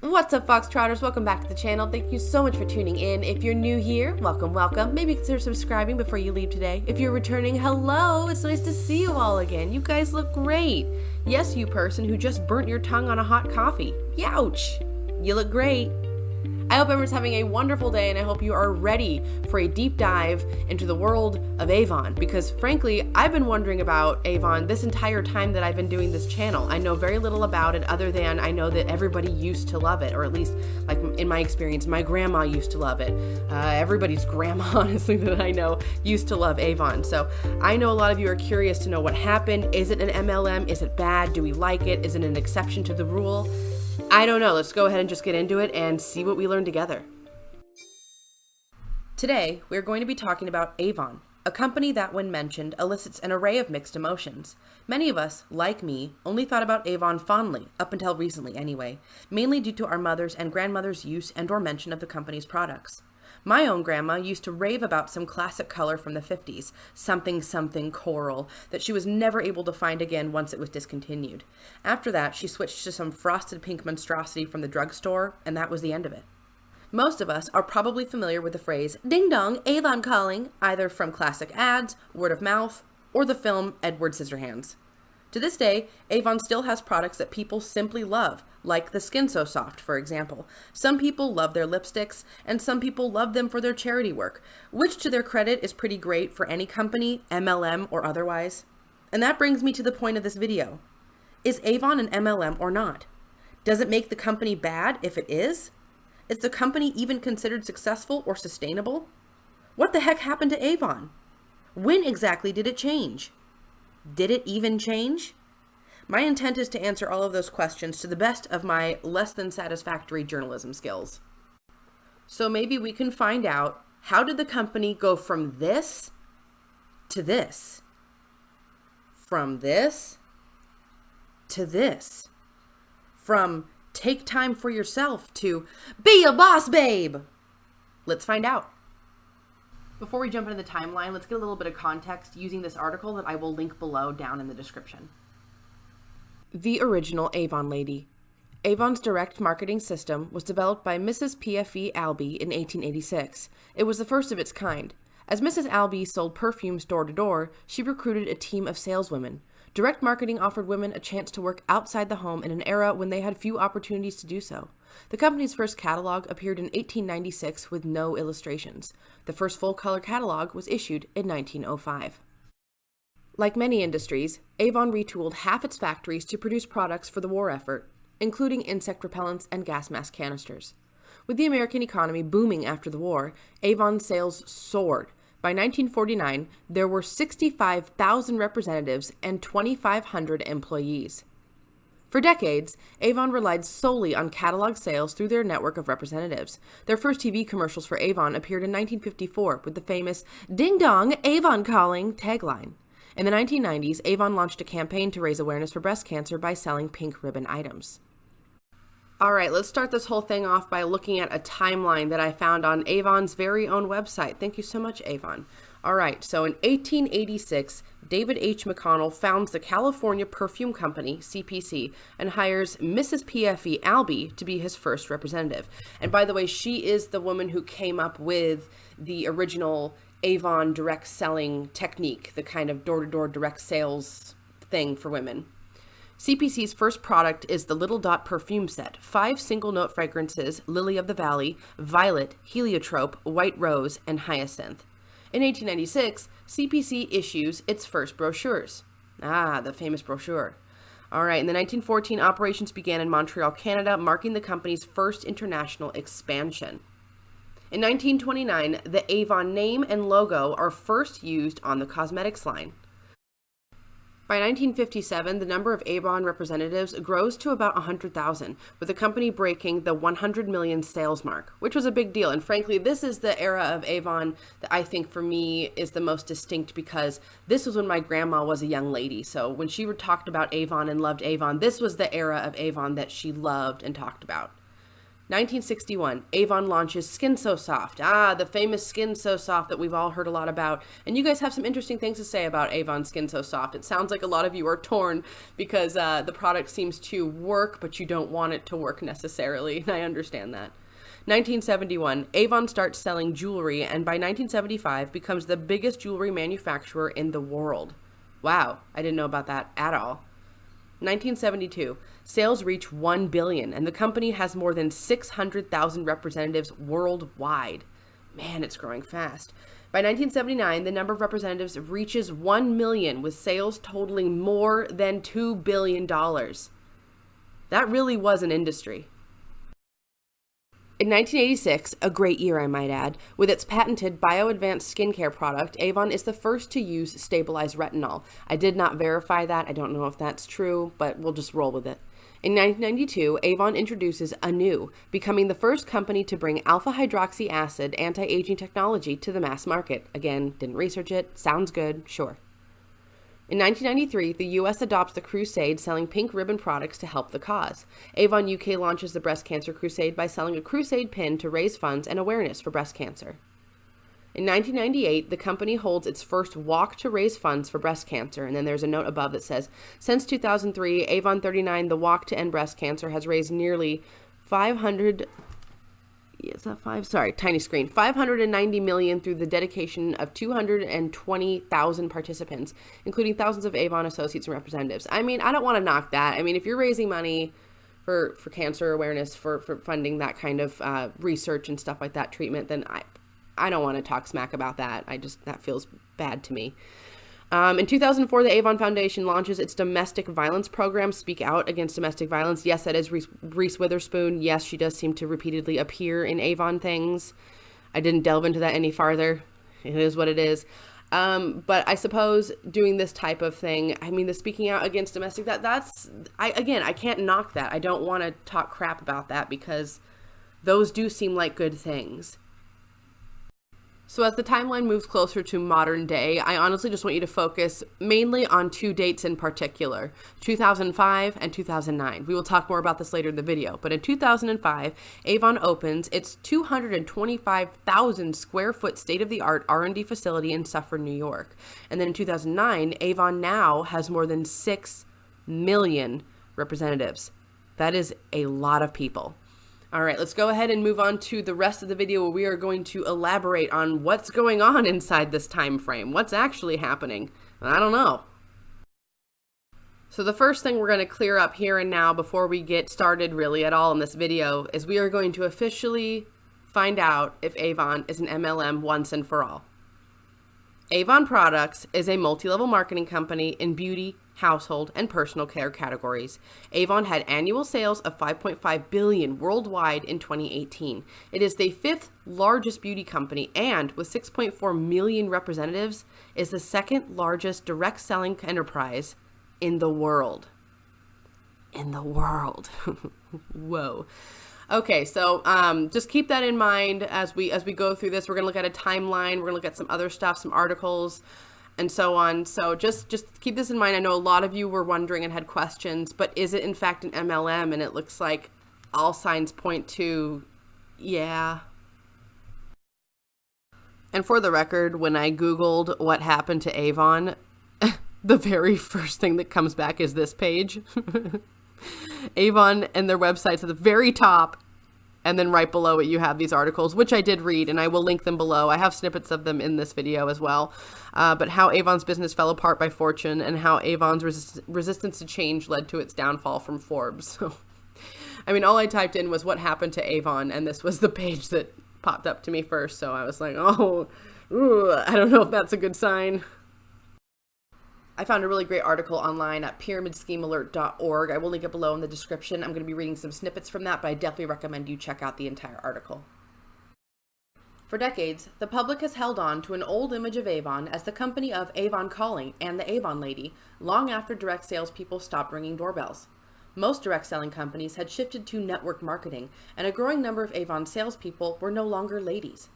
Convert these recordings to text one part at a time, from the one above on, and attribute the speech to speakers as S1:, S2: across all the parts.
S1: What's up, Foxtrotters? Welcome back to the channel. Thank you so much for tuning in. If you're new here, welcome. Maybe consider subscribing before you leave today. If you're returning, hello. It's nice to see you all again. You guys look great. Yes, you person who just burnt your tongue on a hot coffee. Youch! You look great. I hope everyone's having a wonderful day, and I hope you are ready for a deep dive into the world of Avon, because frankly, I've been wondering about Avon this entire time that I've been doing this channel. I know very little about it other than I know that everybody used to love it, or at least, like in my experience, my grandma used to love it. Everybody's grandma, honestly, that I know used to love Avon. So I know a lot of you are curious to know what happened. Is it an MLM? Is it bad? Do we like it? Is it an exception to the rule? I don't know. Let's go ahead and just get into it and see what we learn together. Today, we're going to be talking about Avon, a company that, when mentioned, elicits an array of mixed emotions. Many of us, like me, only thought about Avon fondly, up until recently anyway, mainly due to our mothers' and grandmothers' use and/or mention of the company's products. My own grandma used to rave about some classic color from the 50s, something coral, that she was never able to find again once it was discontinued. After that, she switched to some frosted pink monstrosity from the drugstore, and that was the end of it. Most of us are probably familiar with the phrase, "Ding dong, Avon calling," either from classic ads, word of mouth, or the film Edward Scissorhands. To this day, Avon still has products that people simply love, like the Skin So Soft, for example. Some people love their lipsticks, and some people love them for their charity work, which to their credit is pretty great for any company, MLM or otherwise. And that brings me to the point of this video. Is Avon an MLM or not? Does it make the company bad if it is? Is the company even considered successful or sustainable? What the heck happened to Avon? When exactly did it change? Did it even change? My intent is to answer all of those questions to the best of my less than satisfactory journalism skills. So maybe we can find out, how did the company go from this to this? From this to this? From take time for yourself to be a boss, babe? Let's find out. Before we jump into the timeline, let's get a little bit of context using this article that I will link below down in the description. The original Avon lady. Avon's direct marketing system was developed by Mrs. P.F.E. Albee in 1886. It was the first of its kind. As Mrs. Albee sold perfumes door to door, she recruited a team of saleswomen. Direct marketing offered women a chance to work outside the home in an era when they had few opportunities to do so. The company's first catalog appeared in 1896 with no illustrations. The first full-color catalog was issued in 1905. Like many industries, Avon retooled half its factories to produce products for the war effort, including insect repellents and gas mask canisters. With the American economy booming after the war, Avon's sales soared. By 1949, there were 65,000 representatives and 2,500 employees. For decades, Avon relied solely on catalog sales through their network of representatives. Their first TV commercials for Avon appeared in 1954 with the famous "Ding Dong, Avon Calling" tagline. In the 1990s, Avon launched a campaign to raise awareness for breast cancer by selling pink ribbon items. All right, let's start this whole thing off by looking at a timeline that I found on Avon's very own website. Thank you so much, Avon. All right, so in 1886, David H. McConnell founds the California Perfume Company, CPC, and hires Mrs. P.F.E. Albee to be his first representative. And by the way, she is the woman who came up with the original Avon direct selling technique, the kind of door-to-door direct sales thing for women. CPC's first product is the Little Dot perfume set, 5 single-note fragrances: Lily of the Valley, Violet, Heliotrope, White Rose, and Hyacinth. In 1896, CPC issues its first brochures. The famous brochure. All right, in the 1914, operations began in Montreal, Canada, marking the company's first international expansion. In 1929, the Avon name and logo are first used on the cosmetics line. By 1957, the number of Avon representatives grows to about 100,000, with the company breaking the 100 million sales mark, which was a big deal. And frankly, this is the era of Avon that I think for me is the most distinct, because this was when my grandma was a young lady. So when she talked about Avon and loved Avon, this was the era of Avon that she loved and talked about. 1961, Avon launches Skin So Soft. Ah, the famous Skin So Soft that we've all heard a lot about. And you guys have some interesting things to say about Avon Skin So Soft. It sounds like a lot of you are torn because the product seems to work, but you don't want it to work necessarily. And I understand that. 1971, Avon starts selling jewelry and by 1975 becomes the biggest jewelry manufacturer in the world. Wow, I didn't know about that at all. 1972, sales reach 1 billion and the company has more than 600,000 representatives worldwide. Man, it's growing fast. By 1979, the number of representatives reaches 1 million with sales totaling more than $2 billion. That really was an industry. In 1986, a great year I might add, with its patented bio-advanced skincare product, Avon is the first to use stabilized retinol. I did not verify that. I don't know if that's true, but we'll just roll with it. In 1992, Avon introduces Anew, becoming the first company to bring alpha hydroxy acid anti-aging technology to the mass market. Again, didn't research it. Sounds good. Sure. In 1993, the U.S. adopts the crusade, selling pink ribbon products to help the cause. Avon UK launches the breast cancer crusade by selling a crusade pin to raise funds and awareness for breast cancer. In 1998, the company holds its first walk to raise funds for breast cancer, and then there's a note above that says, since 2003, Avon 39, the walk to end breast cancer, has raised nearly 590 million through the dedication of 220,000 participants, including thousands of Avon associates and representatives. I mean, I don't want to knock that. I mean, if you're raising money for cancer awareness, for funding that kind of research and stuff like that, treatment, then I don't want to talk smack about that. That feels bad to me. In 2004, the Avon Foundation launches its domestic violence program, Speak Out Against Domestic Violence. Yes, that is Reese Witherspoon. Yes, she does seem to repeatedly appear in Avon things. I didn't delve into that any farther. It is what it is. But I suppose doing this type of thing, I mean, the speaking out against domestic, I can't knock that. I don't want to talk crap about that because those do seem like good things. So as the timeline moves closer to modern day, I honestly just want you to focus mainly on two dates in particular, 2005 and 2009. We will talk more about this later in the video, but in 2005, Avon opens its 225,000 square foot state-of-the-art R&D facility in Suffern, New York. And then in 2009, Avon now has more than 6 million representatives. That is a lot of people. All right, let's go ahead and move on to the rest of the video where we are going to elaborate on what's going on inside this time frame. What's actually happening? I don't know. So the first thing we're going to clear up here and now before we get started really at all in this video is we are going to officially find out if Avon is an MLM once and for all. Avon Products is a multi-level marketing company in beauty, household, and personal care categories. Avon had annual sales of $5.5 billion worldwide in 2018. It is the 5th largest beauty company and, with 6.4 million representatives, is the 2nd largest direct selling enterprise in the world. In the world. Whoa. Okay, so just keep that in mind as we go through this. We're going to look at a timeline. We're going to look at some other stuff, some articles, and so on. So just keep this in mind. I know a lot of you were wondering and had questions, but is it in fact an MLM? And it looks like all signs point to, yeah. And for the record, when I Googled what happened to Avon, the very first thing that comes back is this page. Avon and their websites at the very top, and then right below it you have these articles, which I did read, and I will link them below. I have snippets of them in this video as well. But how Avon's business fell apart by fortune, and how Avon's resistance to change led to its downfall from Forbes. So, I mean, all I typed in was what happened to Avon, and this was the page that popped up to me first. So I was like, I don't know if that's a good sign. I found a really great article online at pyramidschemealert.org. I will link it below in the description. I'm going to be reading some snippets from that, but I definitely recommend you check out the entire article. For decades, the public has held on to an old image of Avon as the company of Avon Calling and the Avon Lady, long after direct salespeople stopped ringing doorbells. Most direct selling companies had shifted to network marketing, and a growing number of Avon salespeople were no longer ladies.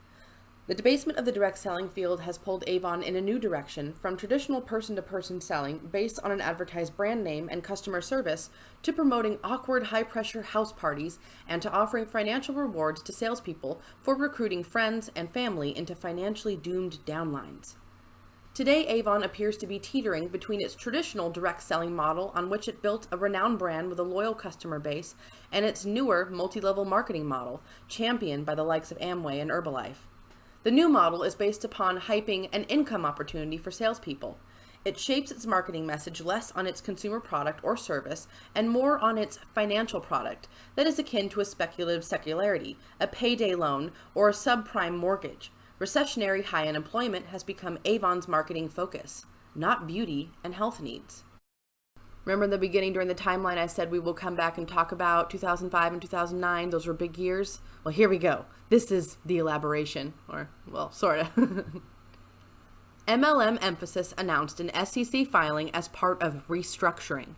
S1: The debasement of the direct selling field has pulled Avon in a new direction, from traditional person-to-person selling based on an advertised brand name and customer service to promoting awkward, high-pressure house parties and to offering financial rewards to salespeople for recruiting friends and family into financially doomed downlines. Today, Avon appears to be teetering between its traditional direct selling model, on which it built a renowned brand with a loyal customer base, and its newer multi-level marketing model, championed by the likes of Amway and Herbalife. The new model is based upon hyping an income opportunity for salespeople. It shapes its marketing message less on its consumer product or service and more on its financial product that is akin to a speculative secularity, a payday loan, or a subprime mortgage. Recessionary high unemployment has become Avon's marketing focus, not beauty and health needs. Remember in the beginning during the timeline I said we will come back and talk about 2005 and 2009. Those were big years. Well, here we go. This is the elaboration, or, well, sort of. MLM emphasis announced an SEC filing as part of restructuring.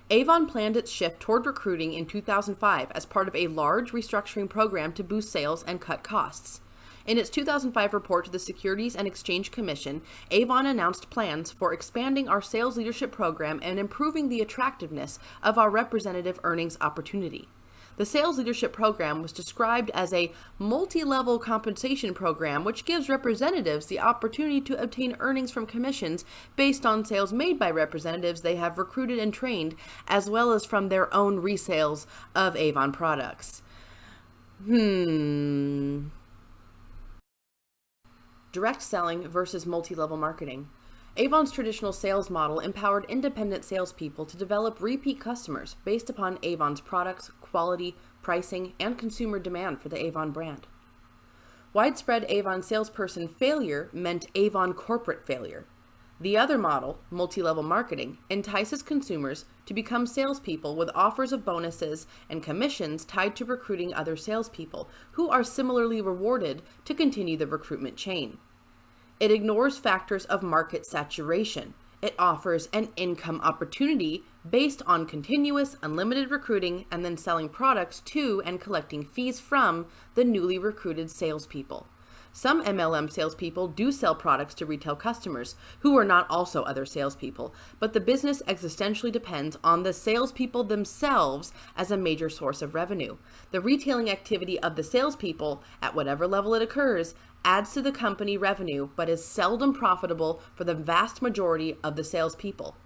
S1: Avon planned its shift toward recruiting in 2005 as part of a large restructuring program to boost sales and cut costs. In its 2005 report to the Securities and Exchange Commission, Avon announced plans for expanding our sales leadership program and improving the attractiveness of our representative earnings opportunity. The sales leadership program was described as a multi-level compensation program which gives representatives the opportunity to obtain earnings from commissions based on sales made by representatives they have recruited and trained, as well as from their own resales of Avon products. Direct selling versus multi-level marketing. Avon's traditional sales model empowered independent salespeople to develop repeat customers based upon Avon's products, quality, pricing, and consumer demand for the Avon brand. Widespread Avon salesperson failure meant Avon corporate failure. The other model, multi-level marketing, entices consumers to become salespeople with offers of bonuses and commissions tied to recruiting other salespeople, who are similarly rewarded to continue the recruitment chain. It ignores factors of market saturation. It offers an income opportunity based on continuous, unlimited recruiting and then selling products to and collecting fees from the newly recruited salespeople. Some MLM salespeople do sell products to retail customers who are not also other salespeople, but the business existentially depends on the salespeople themselves as a major source of revenue. The retailing activity of the salespeople, at whatever level it occurs, adds to the company revenue, but is seldom profitable for the vast majority of the salespeople.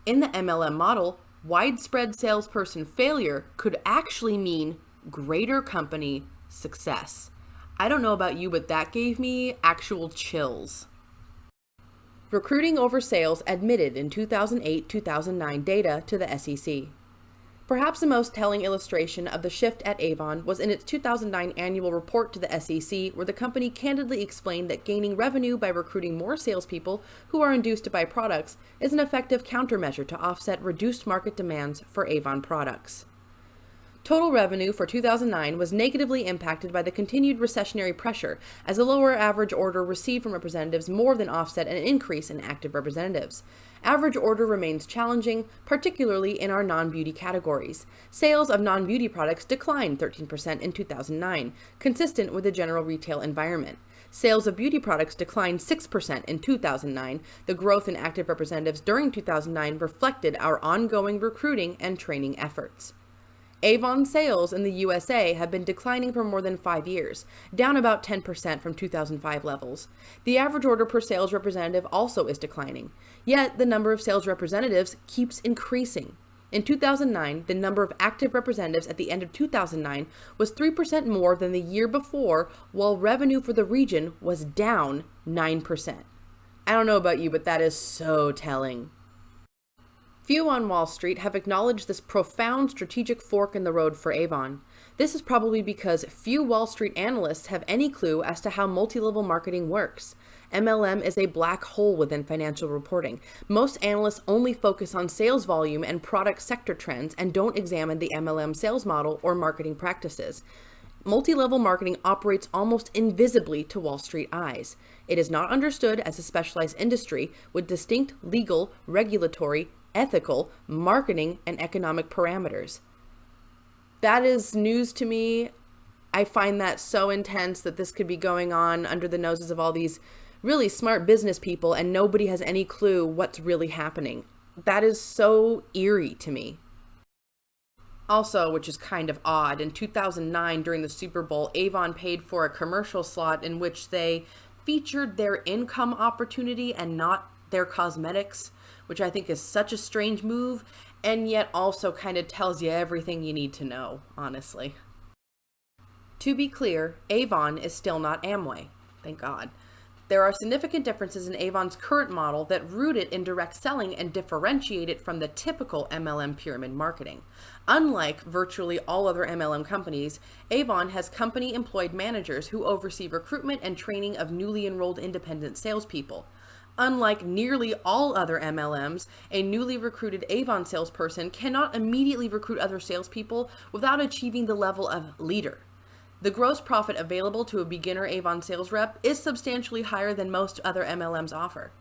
S1: In the MLM model, widespread salesperson failure could actually mean greater company success. I don't know about you, but that gave me actual chills. Recruiting over sales admitted in 2008-2009 data to the SEC. Perhaps the most telling illustration of the shift at Avon was in its 2009 annual report to the SEC, where the company candidly explained that gaining revenue by recruiting more salespeople who are induced to buy products is an effective countermeasure to offset reduced market demands for Avon products. Total revenue for 2009 was negatively impacted by the continued recessionary pressure, as a lower average order received from representatives more than offset an increase in active representatives. Average order remains challenging, particularly in our non-beauty categories. Sales of non-beauty products declined 13% in 2009, consistent with the general retail environment. Sales of beauty products declined 6% in 2009. The growth in active representatives during 2009 reflected our ongoing recruiting and training efforts. Avon sales in the USA have been declining for more than 5 years, down about 10% from 2005 levels. The average order per sales representative also is declining, yet the number of sales representatives keeps increasing. In 2009, the number of active representatives at the end of 2009 was 3% more than the year before, while revenue for the region was down 9%. I don't know about you, but that is so telling. Few on Wall Street have acknowledged this profound strategic fork in the road for Avon. This is probably because few Wall Street analysts have any clue as to how multi-level marketing works. MLM is a black hole within financial reporting. Most analysts only focus on sales volume and product sector trends and don't examine the MLM sales model or marketing practices. Multi-level marketing operates almost invisibly to Wall Street eyes. It is not understood as a specialized industry with distinct legal, regulatory, ethical, marketing, and economic parameters. That is news to me. I find that so intense that this could be going on under the noses of all these really smart business people and nobody has any clue what's really happening. That is so eerie to me. Also, which is kind of odd, in 2009 during the Super Bowl, Avon paid for a commercial slot in which they featured their income opportunity and not their cosmetics, which I think is such a strange move, and yet also kind of tells you everything you need to know, honestly. To be clear, Avon is still not Amway. Thank God. There are significant differences in Avon's current model that root it in direct selling and differentiate it from the typical MLM pyramid marketing. Unlike virtually all other MLM companies, Avon has company-employed managers who oversee recruitment and training of newly enrolled independent salespeople. Unlike nearly all other MLMs, a newly recruited Avon salesperson cannot immediately recruit other salespeople without achieving the level of leader. The gross profit available to a beginner Avon sales rep is substantially higher than most other MLMs offer.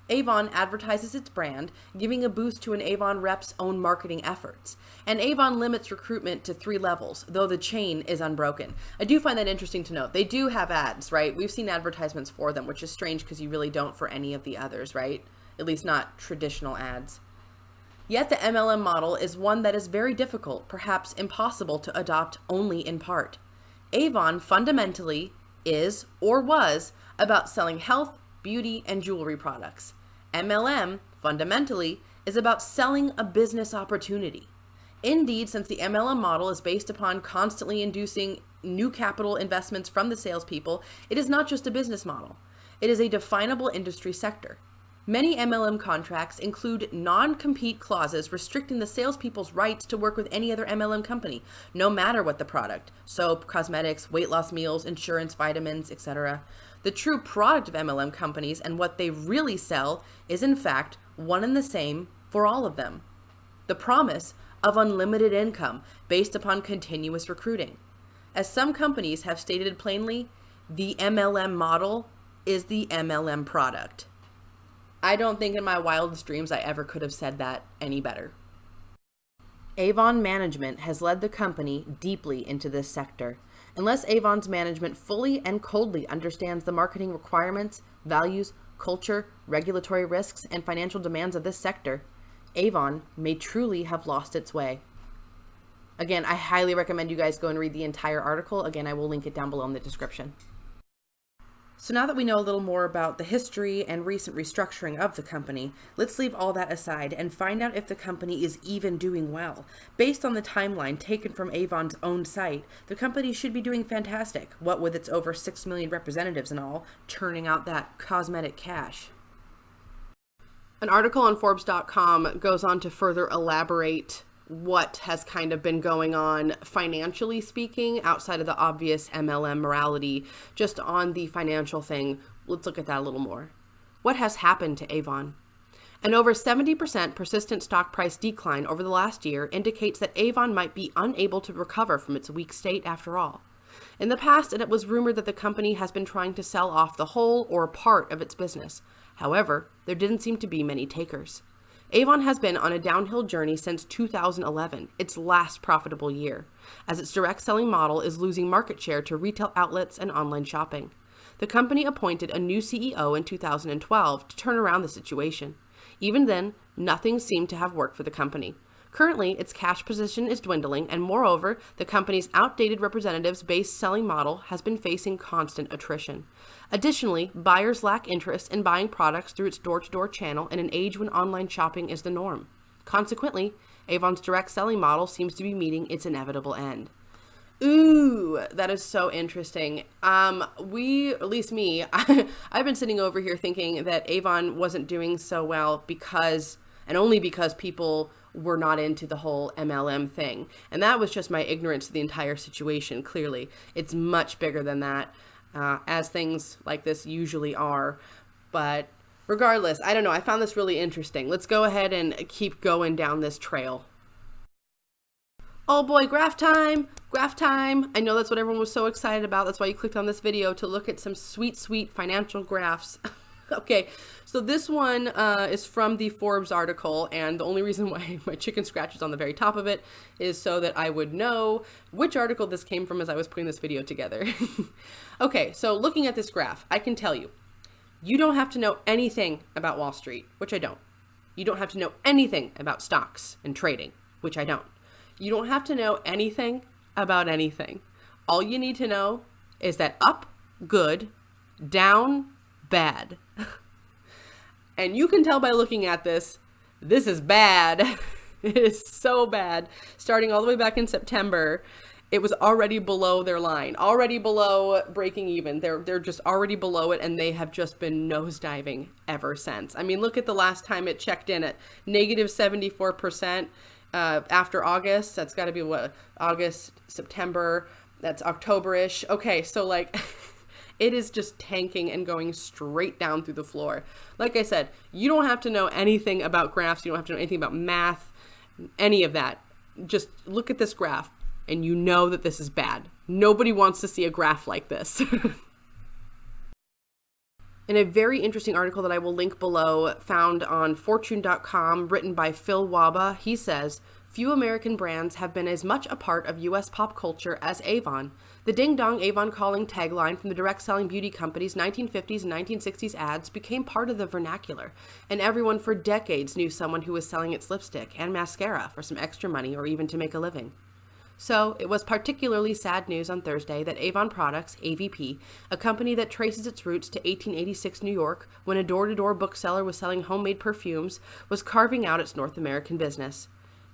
S1: Avon advertises its brand, giving a boost to an Avon rep's own marketing efforts. And Avon limits recruitment to 3 levels, though the chain is unbroken. I do find that interesting to note. They do have ads, right? We've seen advertisements for them, which is strange because you really don't for any of the others, right? At least not traditional ads. Yet the MLM model is one that is very difficult, perhaps impossible to adopt only in part. Avon fundamentally is, or was, about selling health, beauty, and jewelry products. MLM, fundamentally, is about selling a business opportunity. Indeed, since the MLM model is based upon constantly inducing new capital investments from the salespeople, it is not just a business model. It is a definable industry sector. Many MLM contracts include non-compete clauses restricting the salespeople's rights to work with any other MLM company, no matter what the product: soap, cosmetics, weight loss meals, insurance, vitamins, etc. The true product of MLM companies and what they really sell is in fact one and the same for all of them: the promise of unlimited income based upon continuous recruiting. As some companies have stated plainly, the MLM model is the MLM product. I don't think in my wildest dreams I ever could have said that any better. Avon management has led the company deeply into this sector. Unless Avon's management fully and coldly understands the marketing requirements, values, culture, regulatory risks, and financial demands of this sector, Avon may truly have lost its way. Again, I highly recommend you guys go and read the entire article. Again, I will link it down below in the description. So now that we know a little more about the history and recent restructuring of the company, let's leave all that aside and find out if the company is even doing well. Based on the timeline taken from Avon's own site, the company should be doing fantastic, what with its over 6 million representatives and all, churning out that cosmetic cash. An article on Forbes.com goes on to further elaborate what has kind of been going on financially speaking, outside of the obvious MLM morality, just on the financial thing. Let's look at that a little more. What has happened to Avon? An over 70% persistent stock price decline over the last year indicates that Avon might be unable to recover from its weak state after all. In the past, it was rumored that the company has been trying to sell off the whole or part of its business. However, there didn't seem to be many takers. Avon has been on a downhill journey since 2011, its last profitable year, as its direct selling model is losing market share to retail outlets and online shopping. The company appointed a new CEO in 2012 to turn around the situation. Even then, nothing seemed to have worked for the company. Currently, its cash position is dwindling, and moreover, the company's outdated representatives-based selling model has been facing constant attrition. Additionally, buyers lack interest in buying products through its door-to-door channel in an age when online shopping is the norm. Consequently, Avon's direct selling model seems to be meeting its inevitable end. Ooh, that is so interesting. At least me, I've been sitting over here thinking that Avon wasn't doing so well because, and only because, people were not into the whole MLM thing. And that was just my ignorance of the entire situation. Clearly, it's much bigger than that, as things like this usually are. But regardless, I don't know. I found this really interesting. Let's go ahead and keep going down this trail. Oh boy, graph time, graph time. I know that's what everyone was so excited about. That's why you clicked on this video, to look at some sweet, sweet financial graphs. Okay, so this one is from the Forbes article, and the only reason why my chicken scratch is on the very top of it is so that I would know which article this came from as I was putting this video together. Okay, so looking at this graph, I can tell you, you don't have to know anything about Wall Street, which I don't. You don't have to know anything about stocks and trading, which I don't. You don't have to know anything about anything. All you need to know is that up, good, down, bad. And you can tell by looking at this is bad. It is so bad. Starting all the way back in September, it was already below their line, already below breaking even. They're just already below it, and they have just been nosediving ever since. I mean, look at the last time it checked in at negative 74% after August. That's got to be what, August, September, that's October-ish. Okay, so like it is just tanking and going straight down through the floor. Like I said, you don't have to know anything about graphs. You don't have to know anything about math, any of that. Just look at this graph and you know that this is bad. Nobody wants to see a graph like this. In a very interesting article that I will link below, found on fortune.com, written by Phil Waba, he says, few American brands have been as much a part of U.S. pop culture as Avon. The ding-dong Avon calling tagline from the direct-selling beauty company's 1950s and 1960s ads became part of the vernacular, and everyone for decades knew someone who was selling its lipstick and mascara for some extra money or even to make a living. So, it was particularly sad news on Thursday that Avon Products, AVP, a company that traces its roots to 1886 New York, when a door-to-door bookseller was selling homemade perfumes, was carving out its North American business.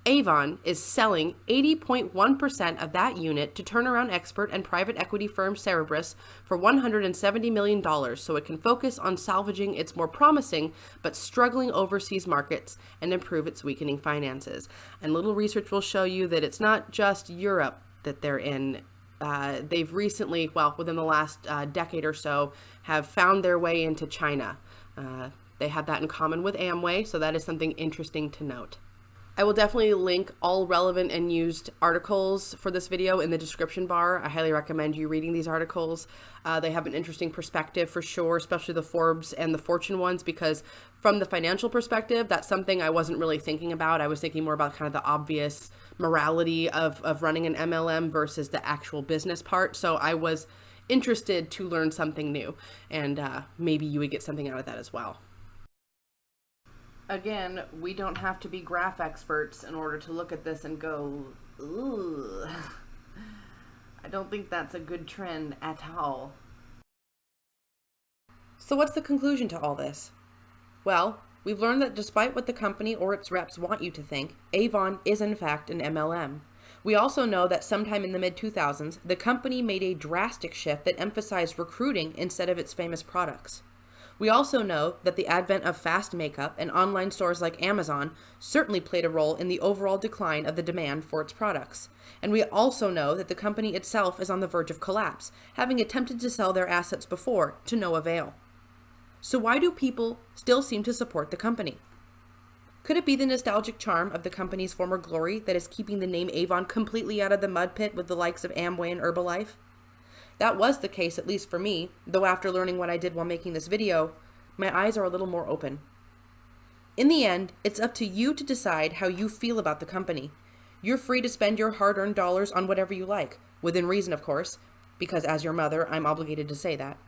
S1: Avon is selling 80.1% of that unit to turnaround expert and private equity firm Cerberus for $170 million so it can focus on salvaging its more promising but struggling overseas markets and improve its weakening finances. And little research will show you that it's not just Europe that they're in. They've recently, well, within the last decade or so, have found their way into China. They have that in common with Amway, so that is something interesting to note. I will definitely link all relevant and used articles for this video in the description bar. I highly recommend you reading these articles. They have an interesting perspective for sure, especially the Forbes and the Fortune ones, because from the financial perspective, that's something I wasn't really thinking about. I was thinking more about kind of the obvious morality of running an MLM versus the actual business part. So I was interested to learn something new, and maybe you would get something out of that as well. Again, we don't have to be graph experts in order to look at this and go, ooh, I don't think that's a good trend at all. So what's the conclusion to all this? Well, we've learned that despite what the company or its reps want you to think, Avon is in fact an MLM. We also know that sometime in the mid-2000s, the company made a drastic shift that emphasized recruiting instead of its famous products. We also know that the advent of fast makeup and online stores like Amazon certainly played a role in the overall decline of the demand for its products. And we also know that the company itself is on the verge of collapse, having attempted to sell their assets before to no avail. So why do people still seem to support the company? Could it be the nostalgic charm of the company's former glory that is keeping the name Avon completely out of the mud pit with the likes of Amway and Herbalife? That was the case, at least for me, though after learning what I did while making this video, my eyes are a little more open. In the end, it's up to you to decide how you feel about the company. You're free to spend your hard-earned dollars on whatever you like, within reason, of course, because as your mother, I'm obligated to say that.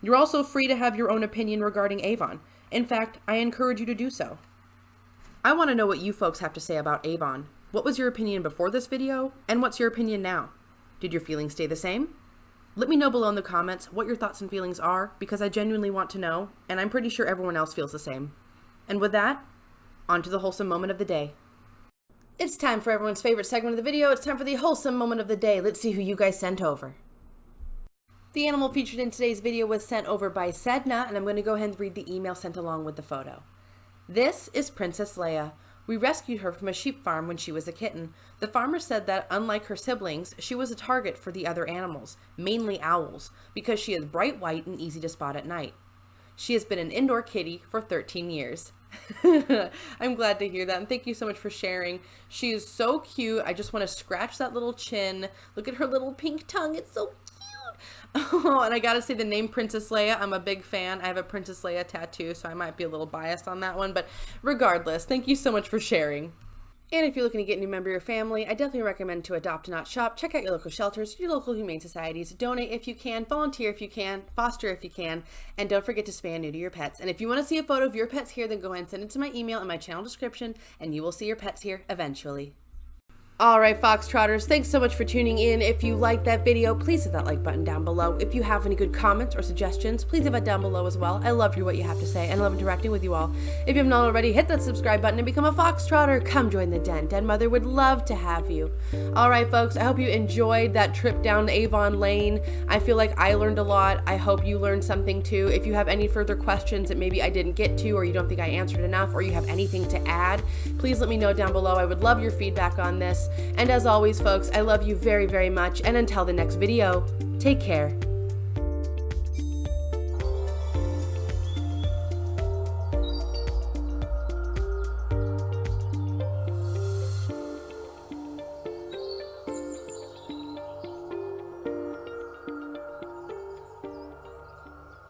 S1: You're also free to have your own opinion regarding Avon. In fact, I encourage you to do so. I want to know what you folks have to say about Avon. What was your opinion before this video, and what's your opinion now? Did your feelings stay the same? Let me know below in the comments what your thoughts and feelings are, because I genuinely want to know, and I'm pretty sure everyone else feels the same. And with that, on to the wholesome moment of the day. It's time for everyone's favorite segment of the video. It's time for the wholesome moment of the day. Let's see who you guys sent over. The animal featured in today's video was sent over by Sedna, and I'm going to go ahead and read the email sent along with the photo. This is Princess Leia. We rescued her from a sheep farm when she was a kitten. The farmer said that, unlike her siblings, she was a target for the other animals, mainly owls, because she is bright white and easy to spot at night. She has been an indoor kitty for 13 years. I'm glad to hear that, and thank you so much for sharing. She is so cute. I just want to scratch that little chin. Look at her little pink tongue. It's so cute. out. Oh, and I gotta say the name Princess Leia, I'm a big fan. I have a Princess Leia tattoo, so I might be a little biased on that one, but regardless, thank you so much for sharing. And if you're looking to get a new member of your family, I definitely recommend to adopt, not shop. Check out your local shelters, your local humane societies. Donate if you can, volunteer if you can, foster if you can, and don't forget to spay and neuter your pets. And if you want to see a photo of your pets here, then go ahead and send it to my email in my channel description, and you will see your pets here eventually. All right, Foxtrotters, thanks so much for tuning in. If you liked that video, please hit that like button down below. If you have any good comments or suggestions, please leave it down below as well. I love hearing what you have to say, and I love interacting with you all. If you have not already, hit that subscribe button and become a Foxtrotter. Come join the den. Den Mother would love to have you. All right, folks, I hope you enjoyed that trip down Avon Lane. I feel like I learned a lot. I hope you learned something too. If you have any further questions that maybe I didn't get to, or you don't think I answered enough, or you have anything to add, please let me know down below. I would love your feedback on this. And as always, folks, I love you very, very much. And until the next video, take care.